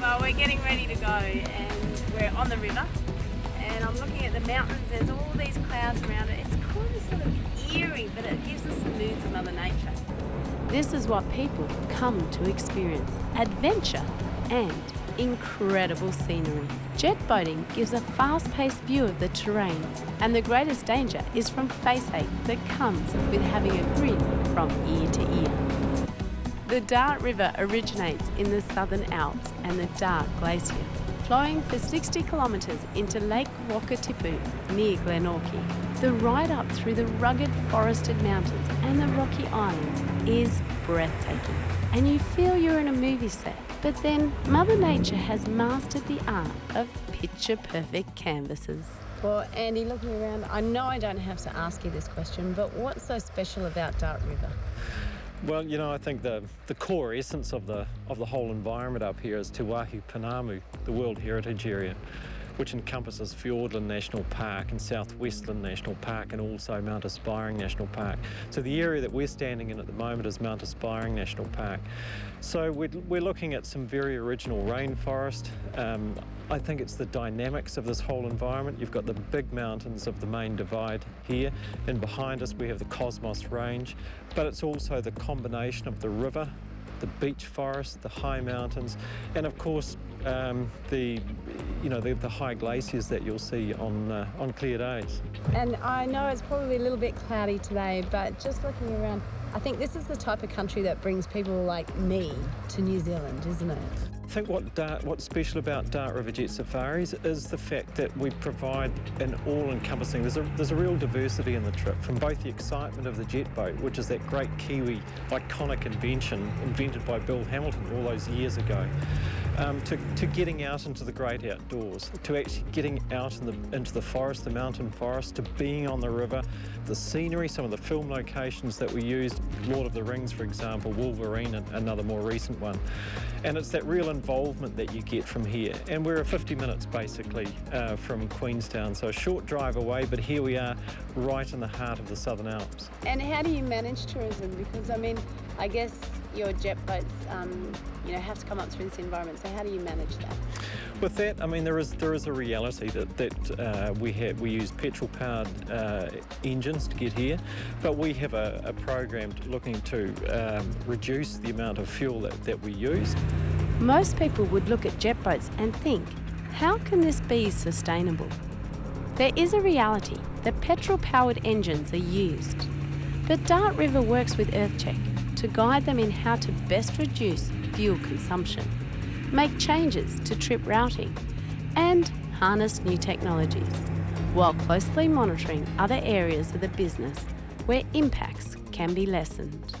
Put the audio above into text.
Well, we're getting ready to go and we're on the river and I'm looking at the mountains. There's all these clouds around it. It's kind of sort of eerie, but it gives us the moods of Mother Nature. This is what people come to experience: adventure and incredible scenery. Jet boating gives a fast-paced view of the terrain, and the greatest danger is from face ache that comes with having a grin from ear to ear. The Dart River originates in the Southern Alps and the Dart Glacier, flowing for 60 kilometres into Lake Wakatipu near Glenorchy. The ride up through the rugged forested mountains and the rocky islands is breathtaking, and you feel you're in a movie set. But then Mother Nature has mastered the art of picture-perfect canvases. Well, Andy, looking around, I know I don't have to ask you this question, but what's so special about Dart River? Well, you know, I think the core essence of the whole environment up here is Te Wāhi Pounamu, the World Heritage Area, which encompasses Fiordland National Park and Southwestern National Park and also Mount Aspiring National Park. So the area that we're standing in at the moment is Mount Aspiring National Park. So we're looking at some very original rainforest. I think it's the dynamics of this whole environment. You've got the big mountains of the main divide here, and behind us we have the Cosmos Range, but it's also the combination of the river, the beech forest, the high mountains, and of course the high glaciers that you'll see on clear days. And I know it's probably a little bit cloudy today, but just looking around, I think this is the type of country that brings people like me to New Zealand, isn't it? I think what's special about Dart River Jet Safaris is the fact that we provide an all-encompassing, there's a real diversity in the trip, from both the excitement of the jet boat, which is that great Kiwi iconic invention invented by Bill Hamilton all those years ago, to getting out into the great outdoors, to actually getting out into the forest, the mountain forest, to being on the river, the scenery, some of the film locations that we used, Lord of the Rings, for example, Wolverine, another more recent one. And it's that real involvement that you get from here. And we're 50 minutes basically from Queenstown, so a short drive away, but here we are right in the heart of the Southern Alps. And how do you manage tourism? Because I mean, I guess your jet boats have to come up through this environment, so how do you manage that? With that, I mean, there is a reality that we use petrol-powered engines to get here, but we have a program looking to reduce the amount of fuel that we use. Most people would look at jet boats and think, how can this be sustainable? There is a reality that petrol-powered engines are used, but Dart River works with EarthCheck to guide them in how to best reduce fuel consumption, make changes to trip routing, and harness new technologies, while closely monitoring other areas of the business where impacts can be lessened.